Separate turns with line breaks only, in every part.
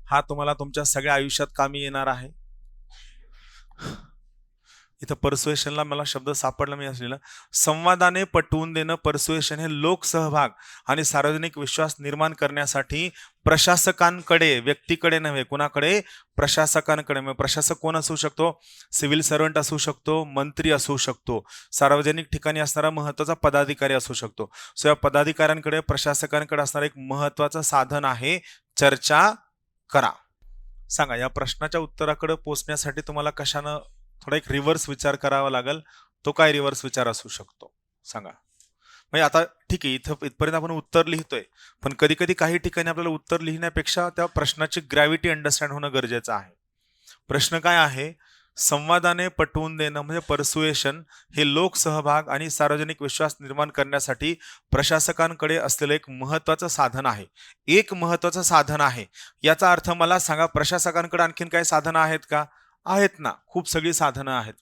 हा तुम्हाला तुमच्या सगळ्या आयुष्यात कामी येणार आहे. इथं परसुएशनला मला शब्द सापडला मी असलेला, संवादाने पटवून देणं. परसुएशन हे लोकसहभाग आणि सार्वजनिक विश्वास निर्माण करण्यासाठी प्रशासकांकडे, व्यक्तीकडे नव्हे, कुणाकडे, प्रशासकांकडे. मग प्रशासक कोण असू शकतो? सिव्हिल सर्वंट असू शकतो, मंत्री असू शकतो, सार्वजनिक ठिकाणी असणारा महत्वाचा पदाधिकारी असू शकतो. सो या पदाधिकाऱ्यांकडे, प्रशासकांकडे असणारं एक महत्वाचं साधन आहे चर्चा करा. सांगा, या प्रश्नाच्या उत्तराकडे पोहोचण्यासाठी तुम्हाला कशानं थोडा एक रिव्हर्स विचार करावा लागेल. तो काय रिव्हर्स विचार असू शकतो सांगा. म्हणजे आता ठीक आहे, इथं इथपर्यंत आपण उत्तर लिहितोय, पण कधी कधी काही ठिकाणी आपल्याला उत्तर लिहिण्यापेक्षा त्या प्रश्नाची ग्रॅव्हिटी अंडरस्टँड होणं गरजेचं आहे. प्रश्न काय आहे? संवादाने पटवून देणं म्हणजे परसुएशन हे लोकसहभाग आणि सार्वजनिक विश्वास निर्माण करण्यासाठी प्रशासकांकडे असलेलं एक महत्वाचं साधन आहे. एक महत्वाचं साधन आहे याचा अर्थ मला सांगा, प्रशासकांकडे आणखीन काही साधनं आहेत का? आहेत ना, खूप सगळी साधनं आहेत.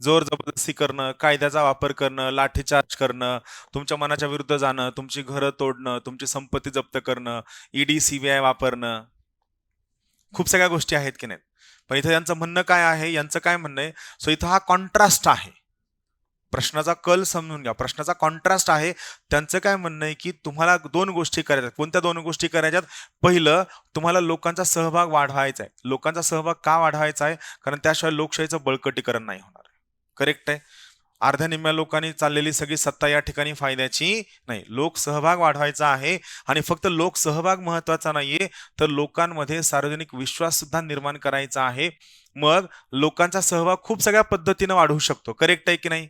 जोर जबरदस्ती करणं, कायद्याचा वापर करणं, लाठीचार्ज करणं, तुमच्या मनाच्या विरुद्ध जाणं, तुमची घरं तोडणं, तुमची संपत्ती जप्त करणं, ईडी सीबीआय वापरणं, खूप सगळ्या गोष्टी आहेत की नाही. पण इथं यांचं म्हणणं काय आहे? यांचं काय म्हणणं आहे? सो इथं हा कॉन्ट्रास्ट आहे. प्रश्नाचा कल समजून घ्या, प्रश्नाचा कॉन्ट्रास्ट आहे. त्यांचं काय म्हणणं आहे की तुम्हाला दोन गोष्टी करायच्यात. कोणत्या दोन गोष्टी करायच्यात? पहिलं, तुम्हाला लोकांचा सहभाग वाढवायचा आहे. लोकांचा सहभाग का वाढवायचा आहे? कारण त्याशिवाय लोकशाहीचं बळकटीकरण नाही होणार. करेक्ट आहे. अर्ध्या निम्म्या लोकांनी चाललेली सगळी सत्ता या ठिकाणी फायद्याची नाही. लोक सहभाग वाढवायचा आहे आणि फक्त लोक सहभाग महत्वाचा नाहीये, तर लोकांमध्ये सार्वजनिक विश्वास सुद्धा निर्माण करायचा आहे. मग लोकांचा सहभाग खूप सगळ्या पद्धतीने वाढवू शकतो. करेक्ट आहे की नाही?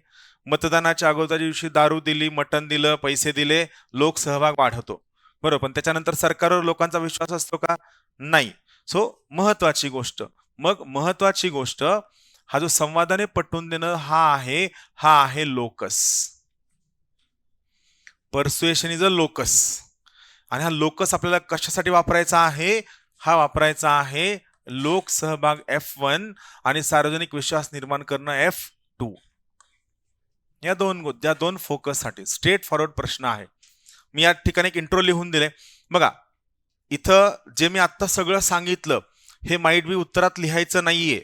मतदानाच्या अगोदरच्या दिवशी दारू दिली, मटण दिलं, पैसे दिले, लोक सहभाग वाढवतो, बरोबर. पण त्याच्यानंतर सरकारवर लोकांचा विश्वास असतो का? नाही. सो महत्वाची गोष्ट, मग महत्वाची गोष्ट, हा जो संवादाने पटवून देणं हा आहे locus. Persuasion is a locus. आणि हा लोकस आपल्याला कशासाठी वापरायचा आहे? हा वापरायचा आहे लोक सहभाग F1 आणि सार्वजनिक विश्वास निर्माण करणं F2. या दोन फोकससाठी स्ट्रेट फॉरवर्ड प्रश्न आहे. मी या ठिकाणी एक इंट्रो लिहून दिले बघा. इथं जे मी आता सगळं सांगितलं हे माईट बी उत्तरात लिहायचं नाहीये,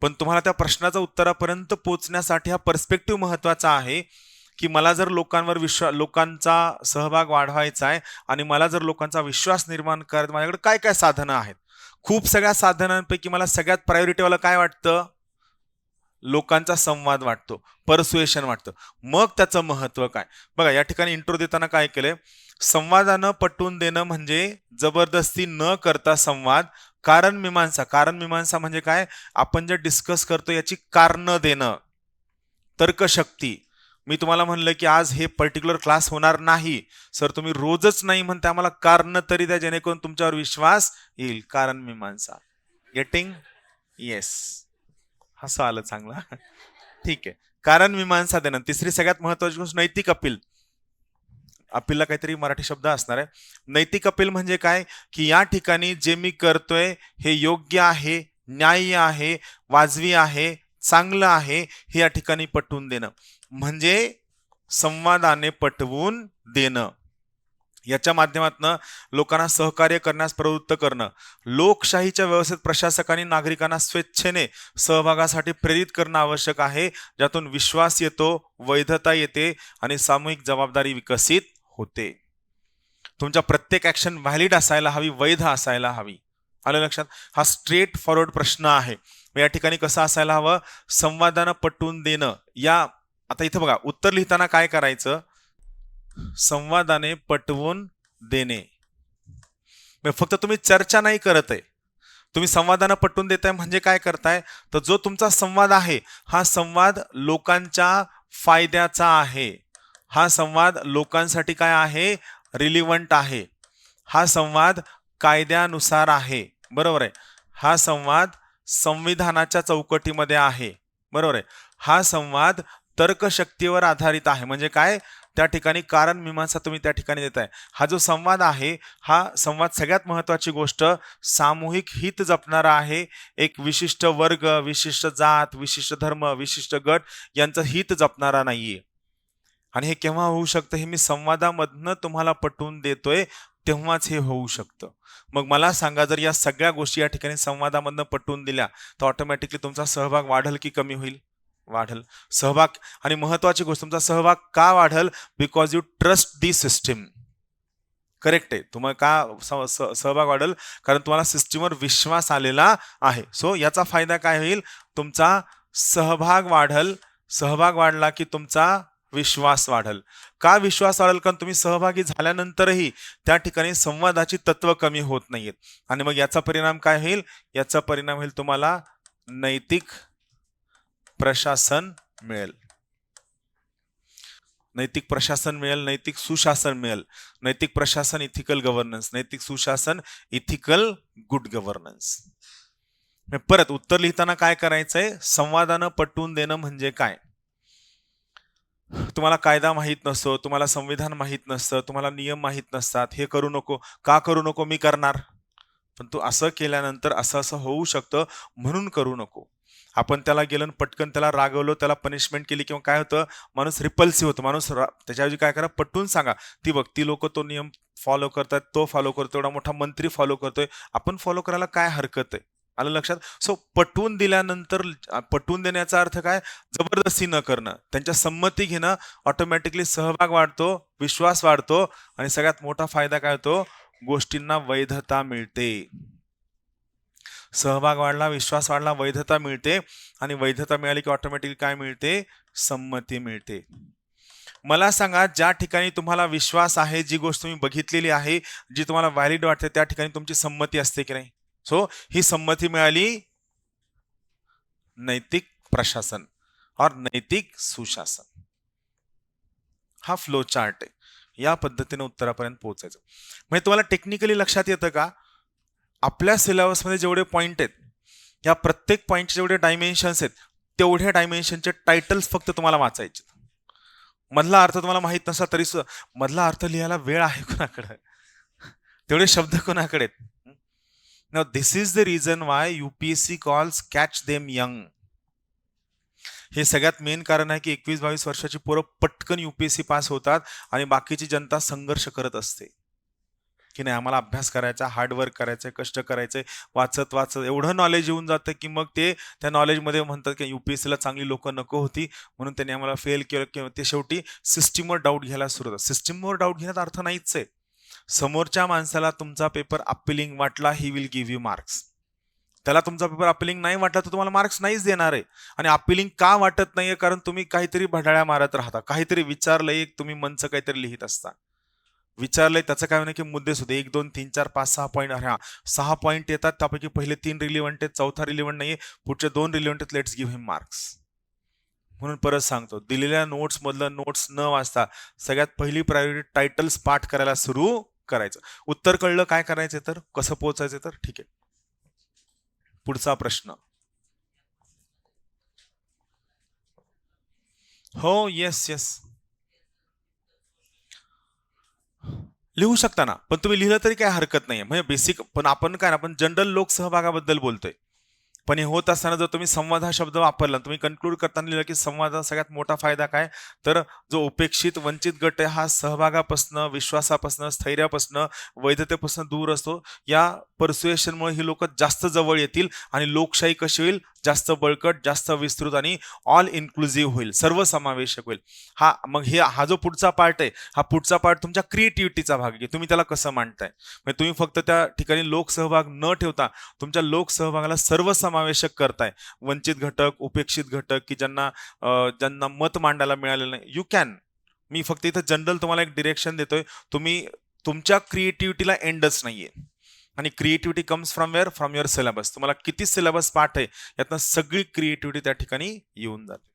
पण तुम्हाला त्या प्रश्नाचा उत्तरापर्यंत पोहोचण्यासाठी हा पर्स्पेक्टिव्ह महत्वाचा आहे की मला जर लोकांवर लोकांचा सहभाग वाढवायचा आहे आणि मला जर लोकांचा विश्वास निर्माण करायचा, माझ्याकडे काय काय साधनं आहेत. खूप सगळ्या साधनांपैकी मला सगळ्यात प्रायोरिटीवाला काय वाटतं? लोकांचा संवाद वाटतो, परसुएशन वाटतं. मग त्याचं महत्व काय बघा. या ठिकाणी इंट्रो देताना काय केलंय? संवादानं पटवून देणं म्हणजे जबरदस्ती न करता संवाद, कारण मीमांसा. कारण मीमांसा म्हणजे काय? आपण जे डिस्कस करतो याची कारणं देणं, तर्कशक्ती. मी तुम्हाला म्हणलं की आज हे पर्टिक्युलर क्लास होणार नाही सर, तुम्ही रोजच नाही म्हणता, आम्हाला कारण तरी द्या जेणेकरून तुमच्यावर विश्वास येईल. कारण मीमांसा. गेटिंग? येस, हसं आलं चांगला. ठीक आहे. कारण मीमांसा देणं. तिसरी सगळ्यात महत्वाची गोष्ट नैतिक अपील. अपीलला काहीतरी मराठी शब्द असणार आहे. नैतिक अपील म्हणजे काय? की या ठिकाणी जे मी करतोय हे योग्य आहे, न्याय्य आहे, वाजवी आहे, चांगलं आहे, हे या ठिकाणी पटवून देणं म्हणजे संवादाने पटवून देणं. याच्या माध्यमातून लोकांना सहकार्य करण्यास प्रवृत्त करणं. लोकशाहीच्या व्यवस्थेत प्रशासकांनी नागरिकांना स्वेच्छेने सहभागासाठी प्रेरित करणं आवश्यक आहे, ज्यातून विश्वास येतो, वैधता येते आणि सामूहिक जबाबदारी विकसित होते. तुमच्या प्रत्येक ऍक्शन व्हॅलिड असायला हवी, वैध असायला हवी. आलं लक्षात? हा स्ट्रेट फॉरवर्ड प्रश्न आहे. या ठिकाणी कसं असायला हवं? संवादानं पटवून देणं. या आता इथं बघा, उत्तर लिहिताना काय करायचं? संवादाने पटवून देणे. फक्त तुम्ही चर्चा नाही करत आहे, तुम्ही संवादानं पटवून देताय म्हणजे काय करताय? तर जो तुमचा संवाद आहे हा संवाद लोकांच्या फायद्याचा आहे. हा संवाद लोकांसाठी काय आहे? रिलिव्हंट आहे. हा संवाद कायद्यानुसार आहे. बरोबर आहे. हा संवाद संविधानाच्या चौकटीमध्ये आहे. बरोबर आहे. हा संवाद तर्कशक्तीवर आधारित आहे. म्हणजे काय? त्या ठिकाणी कारण मीमांसा तुम्ही त्या ठिकाणी देताय. हा जो संवाद आहे हा संवाद सगळ्यात महत्वाची गोष्ट सामूहिक हित जपणारा आहे. एक विशिष्ट वर्ग, विशिष्ट जात, विशिष्ट धर्म, विशिष्ट गट यांचं हित जपणारा नाहीये. आणि हे केव्हा होऊ शकतं? हे मी संवादामधनं तुम्हाला पटवून देतोय. तेव्हाच हे होऊ शकतं. मग मला सांगा, जर या सगळ्या गोष्टी या ठिकाणी संवादामधनं पटवून दिल्या तर ऑटोमॅटिकली तुमचा सहभाग वाढेल की कमी होईल? वाढेल. सहभाग, आणि महत्वाची गोष्ट, तुमचा सहभाग का वाढेल? Because you trust the system. Correct आहे. तुम्हाला का सहभाग वाढेल? कारण तुम्हाला सिस्टीमवर विश्वास आलेला आहे. सो याचा फायदा काय होईल? तुमचा सहभाग वाढेल. सहभाग वाढला की तुमचा विश्वास वाढेल. का विश्वास वाढेल? कारण तुम्ही सहभागी झाल्यानंतरही त्या ठिकाणी संवादाची तत्व कमी होत नाहीयेत. आणि मग याचा परिणाम काय होईल? याचा परिणाम होईल तुम्हाला नैतिक प्रशासन मिळेल. नैतिक प्रशासन मिळेल, नैतिक सुशासन मिळेल. नैतिक प्रशासन इथिकल गव्हर्नन्स, नैतिक सुशासन इथिकल गुड गव्हर्नन्स. परत उत्तर लिहिताना काय करायचंय? संवादानं पटवून देणं म्हणजे काय? तुम्हाला कायदा माहित नसतो, तुम्हाला संविधान माहित नसतं, तुम्हाला नियम माहित नसतात. हे करू नको. का करू नको? मी करणार. पण तू असं केल्यानंतर असं असं होऊ शकतं म्हणून करू नको. आपण त्याला गेलं पटकन त्याला रागवलो, त्याला पनिशमेंट केली किंवा काय होतं, माणूस रिपल्सिव्ह होतो. माणूस त्याच्याऐवजी काय करा? पटवून सांगा. ती बघ, ती लोक तो नियम फॉलो करतात, तो फॉलो करतो, एवढा मोठा मंत्री फॉलो करतोय, आपण फॉलो करायला काय हरकत आहे? आलं लक्षात? सो पटवून दिल्यानंतर, पटवून देण्याचा अर्थ काय? जबरदस्ती न करणं, त्यांच्या संमती घेणं. ऑटोमॅटिकली सहभाग वाढतो, विश्वास वाढतो, आणि सगळ्यात मोठा फायदा काय होतो? गोष्टींना वैधता मिळते. सहभाग वाढला, विश्वास वाढला, वैधता मिळते, आणि वैधता मिळाली की ऑटोमॅटिकली काय मिळते? संमती मिळते. मला सांगा, ज्या ठिकाणी तुम्हाला विश्वास आहे, जी गोष्ट तुम्ही बघितलेली आहे, जी तुम्हाला व्हॅलिड वाटते, त्या ठिकाणी तुमची संमती असते की नाही? सो ही संमती मिळाली नैतिक प्रशासन और नैतिक सुशासन. हा फ्लो चार्ट आहे. या पद्धतीने उत्तरापर्यंत पोहोचायचं. म्हणजे तुम्हाला टेक्निकली लक्षात येतं का? आपल्या सिलेबसमध्ये जेवढे पॉइंट आहेत, या प्रत्येक पॉइंटचे जेवढे डायमेन्शन्स आहेत, तेवढ्या डायमेन्शनचे टायटल्स फक्त तुम्हाला वाचायचे. मधला अर्थ तुम्हाला माहित नसला तरी मधला अर्थ लिहायला वेळ आहे कोणाकडे? तेवढे शब्द कोणाकडे आहेत? Now this is the reason why UPSC calls catch them young. हे सगळ्यात मेन कारण आहे की 21-22 वर्षाची पोरं पटकन UPSC पास होतात आणि बाकीची जनता संघर्ष करत असते की नाही, आम्हाला अभ्यास करायचा, हार्डवर्क करायचं, कष्ट करायचे, वाचत वाचत एवढं नॉलेज येऊन जातं की मग ते त्या नॉलेजमध्ये म्हणतात की UPSCला चांगली लोक नको होती म्हणून त्यांनी आम्हाला फेल केलं, किंवा ते शेवटी सिस्टीमवर डाऊट घ्यायला सुरू होतात. सिस्टीमवर डाऊट घेण्यात अर्थ नाहीच आहे. समोरच्या माणसाला तुमचा पेपर अपिलिंग वाटला, he will give you marks. त्याला तुमचा पेपर अपिलिंग नाही वाटला तर तुम्हाला मार्क्स नाहीच देणार आहे. आणि अपिलिंग का वाटत नाहीये? कारण तुम्ही काहीतरी भडाळ्या मारत राहता, काहीतरी विचारलंय, तुम्ही मनचं काहीतरी लिहित असता. विचारलंय त्याचं काय नाही की मुद्दे सुद्धा 1 2 3 4 5 6 पॉईंट, अरे 6 पॉईंट येतात, त्यापैकी पहिले 3 रिलिव्हंट आहेत, चौथा रिलिव्हंट नाहीये, पुढचे 2 रिलिव्हंट आहेत, लेट्स गिव्ह हिम मार्क्स. म्हणून परत सांगतो, दिलेल्या नोट्स मधलं नोट्स न वाचता सगळ्यात पहिली प्रायोरिटी टायटल्स पाठ करायला सुरू करायचं. उत्तर कळलं काय करायचं तर, कसं पोहोचायचं तर? ठीक आहे. पुढचा प्रश्न. हो, येस येस, लिहू शकता ना, पण तुम्ही लिहिलं तरी काय हरकत नाहीये. म्हणजे बेसिक, पण आपण काय, आपण जनरल लोक सहभागाबद्दल बोलतोय. पण हे होत असताना जर तुम्ही संवाद हा शब्द वापरला, तुम्ही कन्क्लूड करताना लिहिलं की संवादाचा सगळ्यात मोठा फायदा काय? तर जो उपेक्षित वंचित गट आहे हा सहभागापासनं, विश्वासापासनं, स्थैर्यापासनं, वैधतेपासून दूर असतो. या परसुएशनमुळे ही लोक जास्त जवळ येतील आणि लोकशाही कशी होईल? जास्त बळकट, जास्त विस्तृत आणि ऑल इन्क्लुझिव्ह होईल, सर्वसमावेशक होईल. मग हा जो पुढचा पार्ट आहे, हा पुढचा पार्ट तुमच्या क्रिएटिव्हिटीचा भाग आहे. तुम्ही त्याला कसं मांडताय? म्हणजे तुम्ही फक्त त्या ठिकाणी लोकसहभाग न ठेवता तुमच्या लोकसहभागाला सर्वसमावेशक करताय. वंचित घटक, उपेक्षित घटक, की ज्यांना मत मांडायला मिळालेलं नाही, यू कॅन. मी फक्त इथं जनरल तुम्हाला एक डिरेक्शन देतोय. तुम्ही तुमच्या क्रिएटिव्हिटीला एंडच नाहीये. आणि creativity comes from where? From your syllabus. तुम्हाला किती सिलेबस पाठ आहे यातनं सगळी क्रिएटिव्हिटी त्या ठिकाणी येऊन जाते.